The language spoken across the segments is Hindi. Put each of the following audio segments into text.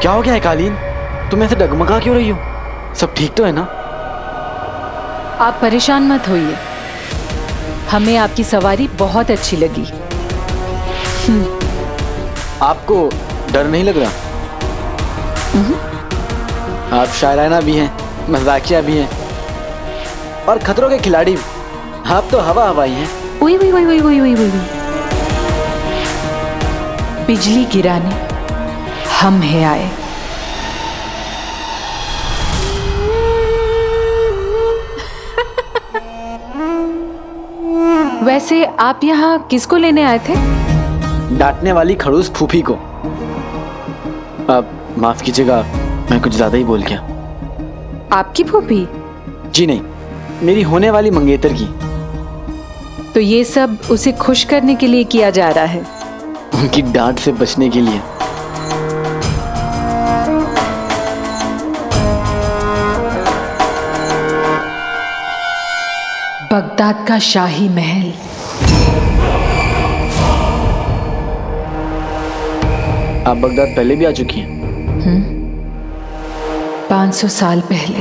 क्या हो गया है कालीन? तुम ऐसे डगमगा क्यों रही हो? सब ठीक तो है ना? आप परेशान मत होइए, हमें आपकी सवारी बहुत अच्छी लगी। आपको डर नहीं लग रहा? आप शायराना भी हैं, मजाकिया भी हैं और खतरों के खिलाड़ी भी। आप तो हवा हवाई हैं। ओए ओए ओए ओए ओए ओए ओए। बिजली गिराने हम है आए। वैसे आप यहाँ किसको लेने आए थे? डांटने वाली खड़ूस फूफी को। अब माफ कीजिएगा, मैं कुछ ज्यादा ही बोल गया। आपकी फूफी? जी नहीं, मेरी होने वाली मंगेतर की। तो ये सब उसे खुश करने के लिए किया जा रहा है? उनकी डांट से बचने के लिए। बगदाद का शाही महल। आप बगदाद पहले भी आ चुकी हैं? 500 साल पहले।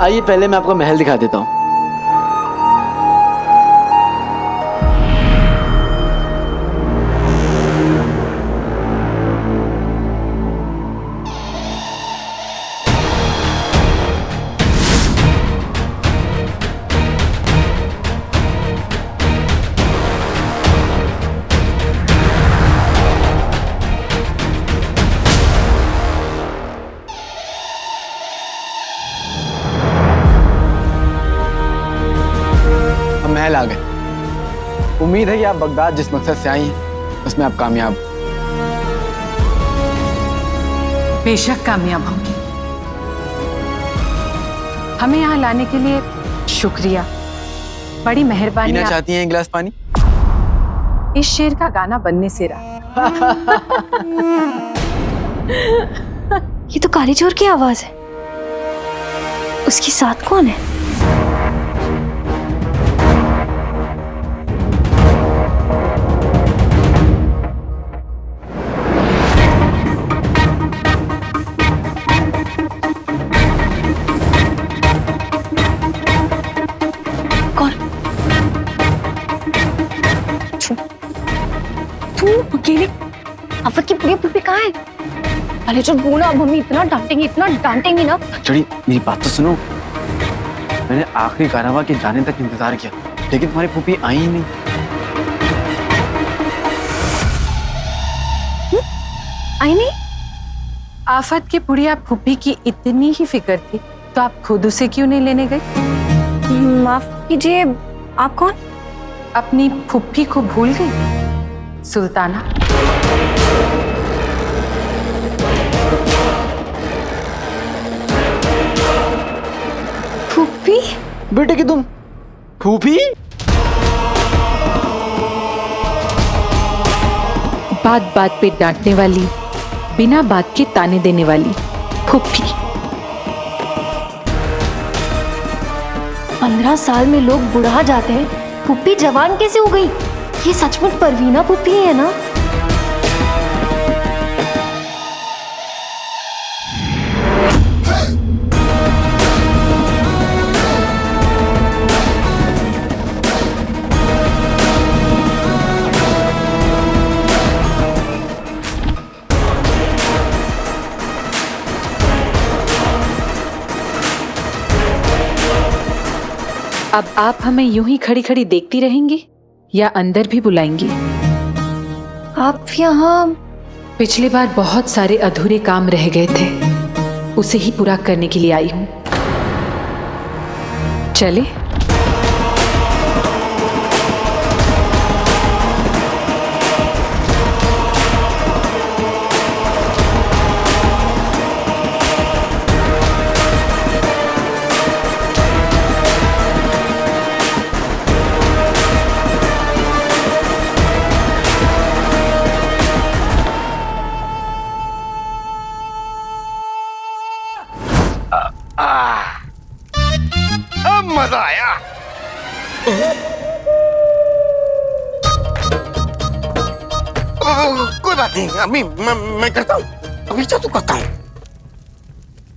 आइए पहले मैं आपको महल दिखा देता हूँ। महल आ गए। उम्मीद है कि आप बगदाद जिस मकसद से आई हैं उसमें आप कामयाब। बेशक कामयाब होंगी। हमें यहाँ लाने के लिए शुक्रिया, बड़ी मेहरबानी। पीना चाहती हैं एक गिलास पानी? इस शेर का गाना बनने से रहा। ये तो काली चोर की आवाज है। उसके साथ कौन है? अकेले आफत की पूरी पुप्पी कहाँ है? अरे जो बोला, अब हमें इतना डांटेंगी ना। चढ़ी, मेरी बात तो सुनो। मैंने आखिरी कारवां के जाने तक इंतजार किया, लेकिन तुम्हारी फूफी आई ही नहीं। आई नहीं? आफत की बुढ़िया फूफी की इतनी ही फिक्र थी तो आप खुद उसे क्यों नहीं लेने गए? माफ कीजिए, आप कौन? अपनी फूफी को भूल गई? सुल्ताना। फूफी? बेटे की तुम फूफी? बात बात पे डांटने वाली, बिना बात के ताने देने वाली फूफी। 15 साल में लोग बुढ़ा जाते हैं, फूफी जवान कैसे हो गई? ये सचमुच परवीना फूफी है ना? अब आप हमें यूं ही खड़ी खड़ी देखती रहेंगी या अंदर भी बुलाएंगी? आप यहाँ? पिछली बार बहुत सारे अधूरे काम रह गए थे, उसे ही पूरा करने के लिए आई हूं। चले? अब मजा आया। कोई बात नहीं, अभी मैं करता हूँ, अभी जादू करता हूँ।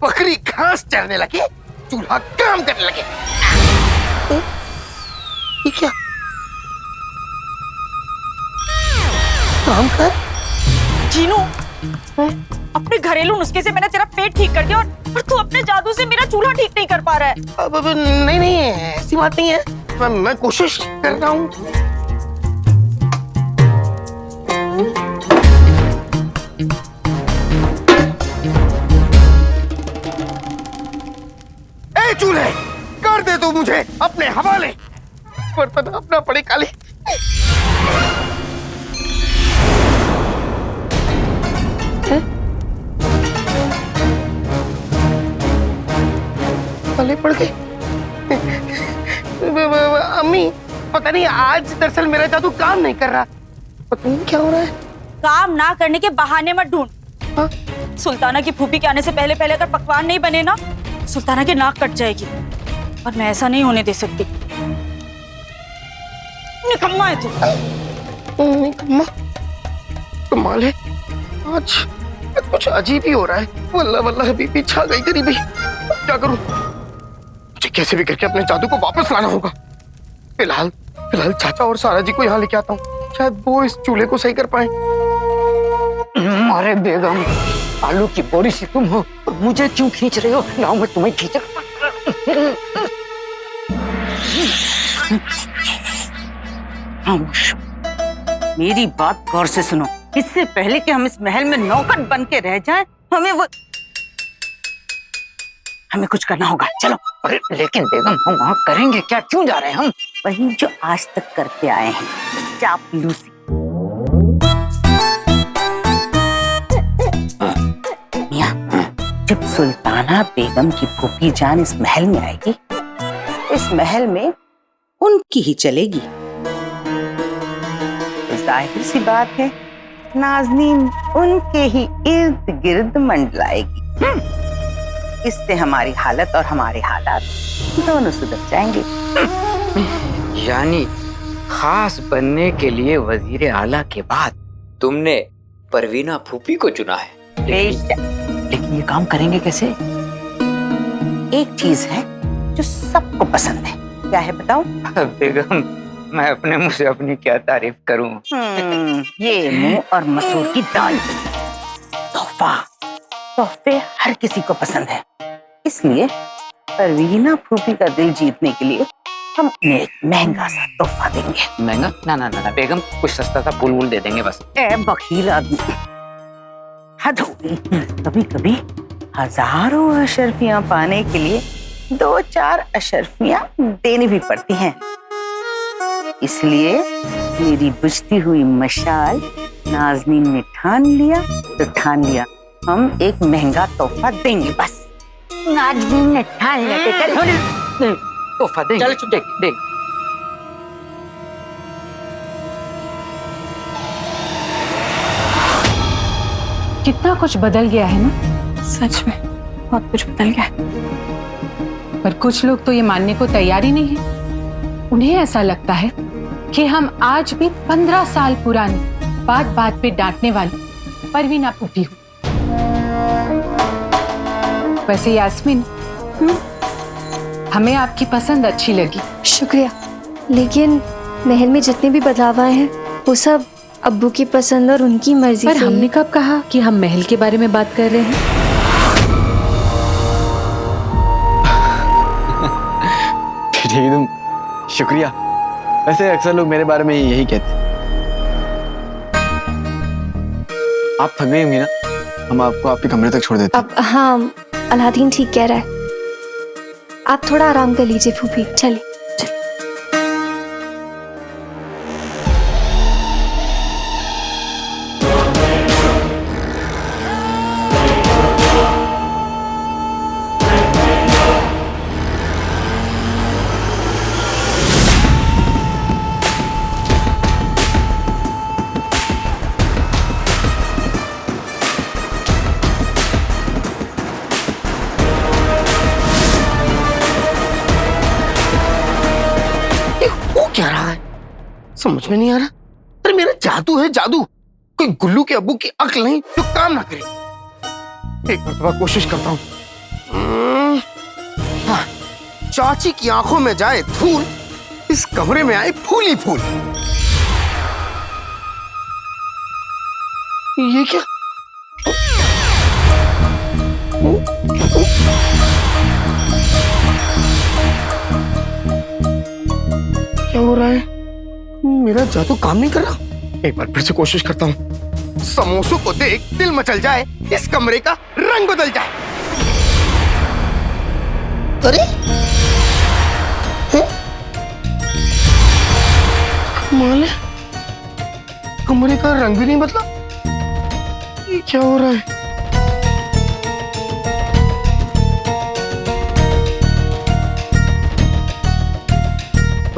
बकरी घास चरने लगे, चूल्हा काम करने लगे। ये क्या काम कर? जीनू, अपने घरेलू नुस्खे से मैंने तेरा पेट ठीक कर दिया और तू अपने जादू से मेरा चूल्हा ठीक नहीं कर पा रहा है। अब नहीं ऐसी बात नहीं है, मैं कोशिश कर रहा हूँ। ए चूल्हे, कर दे तू मुझे अपने हवाले, बर्तन अपना पड़े काले। काले पड़ गए। अम्मी, पता नहीं आज दरअसल मेरा जादू काम नहीं कर रहा, पता नहीं क्या हो रहा है। काम ना करने के बहाने मत ढूंढ। हाँ? सुल्ताना की फूफी के आने से पहले पहले अगर पकवान नहीं बने ना, सुल्ताना की नाक कट जाएगी और मैं ऐसा नहीं होने दे सकती। निकम्मा है तू। निकम्मा? कमाल है, आज कुछ अजीब ही हो रहा है। वल्लाह वल्लाह बीपी छा गई तेरी भी। क्या करूं? मुझे कैसे भी करके अपने जादू को वापस लाना होगा। फिलहाल चाचा और सारा जी को यहाँ लेके आता हूँ, शायद वो इस चूल्हे को सही कर पाए। अरे बेगम, आलू की बोरी सी तुम हो, मुझे क्यों खींच रहे हो? लाओ मैं तुम्हें खींच। खामोश, मेरी बात गौर से सुनो। इससे पहले कि हम इस महल में नौकर बन के रह जाएं, हमें कुछ करना होगा। चलो। अरे लेकिन बेगम, हम वहाँ करेंगे क्या? क्यों जा रहे हैं हम? वही जो आज तक करते आए हैं, चापलूसी। मियां, जब सुल्ताना बेगम की फूफी जान इस महल में आएगी, इस महल में उनकी ही चलेगी। तो जाहिर सी बात है, नाज़नीन उनके ही इर्द गिर्द मंडलाएगी। इससे हमारी हालत और हमारे हालात दोनों सुधर जाएंगे। यानी खास बनने के लिए वजीर आला के बाद तुमने परवीना फूफी को चुना है। लेकिन ये काम करेंगे कैसे? एक चीज है जो सबको पसंद है। क्या है बताओ? बेगम, मैं अपने मुंह से अपनी क्या तारीफ करूं? ये मुंह और मसूर की दाल। तोहफे हर किसी को पसंद है, इसलिए परवीना फूफी का दिल जीतने के लिए हम उन्हें एक महंगा सा तोहफा देंगे। महंगा? ना बेगम, कुछ सस्ता सा फूल दे देंगे बस। ए बखील आदमी, हद हो गई। कभी कभी हजारों अशरफियां पाने के लिए 2-4 अशरफियां देनी भी पड़ती हैं। इसलिए मेरी बुझती हुई मशाल नाज़नीन ने ठान लिया तो ठान लिया, हम एक महंगा तोहफा देंगे बस। नाज़नीन ने ठान लिया, तोहफा देंगे। चल चुप देख। कितना कुछ बदल गया है ना। सच में बहुत कुछ बदल गया, पर कुछ लोग तो ये मानने को तैयार ही नहीं है। उन्हें ऐसा लगता है कि हम आज भी 15 साल पुरानी बात पे डांटने वाली परवीना फूफी हूँ। वैसे यास्मीन, हमें आपकी पसंद अच्छी लगी। शुक्रिया, लेकिन महल में जितने भी बदलाव आए हैं वो सब अब्बू की पसंद और उनकी मर्जी पर से। हमने कब कहा कि हम महल के बारे में बात कर रहे हैं? ठीक है तुम, शुक्रिया। वैसे अक्सर लोग मेरे बारे में यही कहते हैं। आप थक गई होंगी ना, हम आपको आपके कमरे तक छोड़ देते हैं। अब हाँ, अलादीन ठीक कह रहा है, आप थोड़ा आराम कर लीजिए फूफी। चलिए। क्या रहा है? समझ में नहीं आ रहा। अरे मेरा जादू है, जादू। कोई गुल्लू के अब्बू की अक्ल नहीं जो काम ना करे। एक मरतबा कोशिश करता हूँ। हाँ, चाची की आंखों में जाए धूल, इस कमरे में आए फूल ही फूल। ये क्या? क्या हो रहा है? मेरा जादू काम नहीं कर रहा। एक बार फिर से कोशिश करता हूँ। समोसों को देख दिल मचल जाए, इस कमरे का रंग बदल जाए। अरे कमाल है, कमरे का रंग भी नहीं बदला। ये क्या हो रहा है?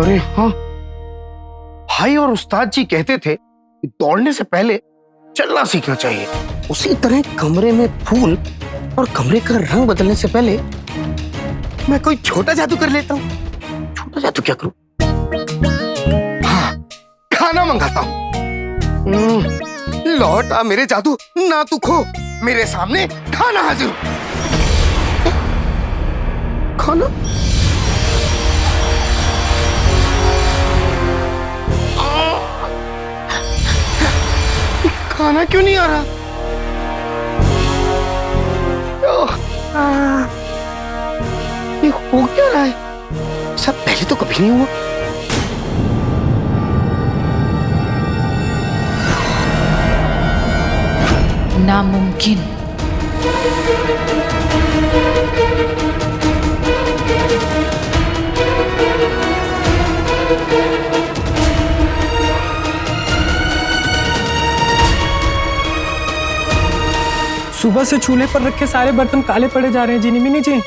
अरे हाँ, भाई और उस्ताद जी कहते थे कि दौड़ने से पहले चलना सीखना चाहिए। उसी तरह कमरे में फूल और कमरे का रंग बदलने से पहले मैं कोई छोटा जादू कर लेता हूँ। छोटा जादू क्या करूं? हाँ, खाना मंगाता हूँ। लौट आ मेरे जादू, ना तू खो, मेरे सामने खाना हाजिर। खाना? खाना क्यों नहीं आ रहा? ये हो क्या रहा है? सब पहले तो कभी नहीं हुआ। नामुमकिन। सुबह से चूल्हे पर रखे सारे बर्तन काले पड़े जा रहे हैं। जिनी मिनी जी,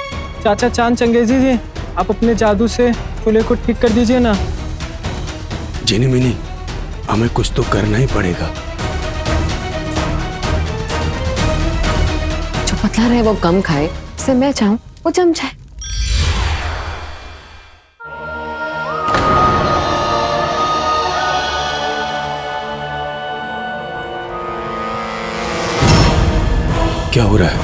चाचा चांद चंगेजी जी, आप अपने जादू से चूल्हे को ठीक कर दीजिए ना। जिनी मिनी, हमें कुछ तो करना ही पड़ेगा। जो पतला रहे वो कम खाए, से मैं चाहूं वो जम जाए। क्या हो रहा है?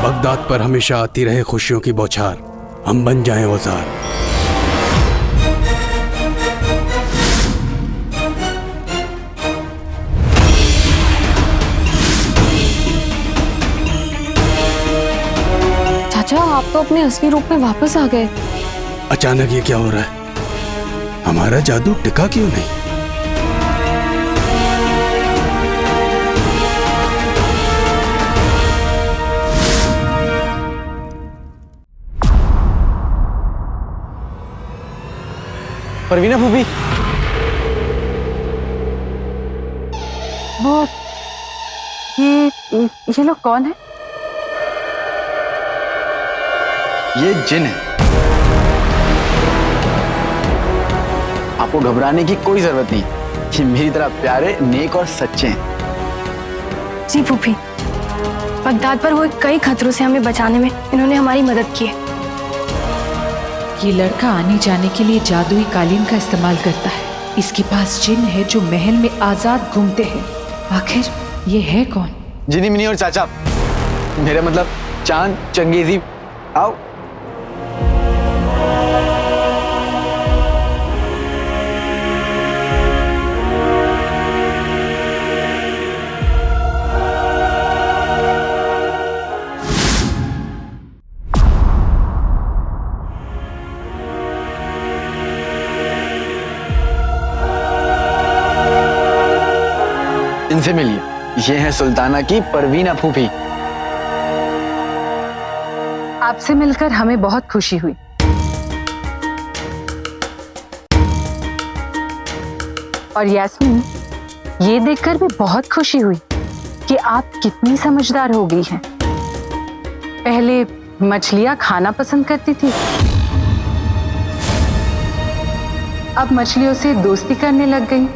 बगदाद पर हमेशा आती रहे खुशियों की बौछार, हम बन जाएं औजार। चाचा, आप तो अपने असली रूप में वापस आ गए। अचानक ये क्या हो रहा है? हमारा जादू टिका क्यों नहीं? परवीना फूफी, वो ये लोग कौन है? ये जिन है। आपको घबराने की कोई जरूरत नहीं। ये मेरी तरह प्यारे, नेक और सच्चे हैं। जी फूफी, बगदाद पर हुए कई खतरों से हमें बचाने में इन्होंने हमारी मदद की है। ये लड़का आने जाने के लिए जादुई कालीन का इस्तेमाल करता है। इसके पास जिन है जो महल में आजाद घूमते हैं। आखिर ये है कौन? जिनी मिनी और चाचा, मेरा मतलब चांद चंगेजी, आओ। इनसे मिलिए, ये है सुल्ताना की परवीना फूफी। आपसे मिलकर हमें बहुत खुशी हुई। और यास्मीन, ये देखकर भी बहुत खुशी हुई कि आप कितनी समझदार हो गई हैं। पहले मछलियां खाना पसंद करती थी, अब मछलियों से दोस्ती करने लग गई।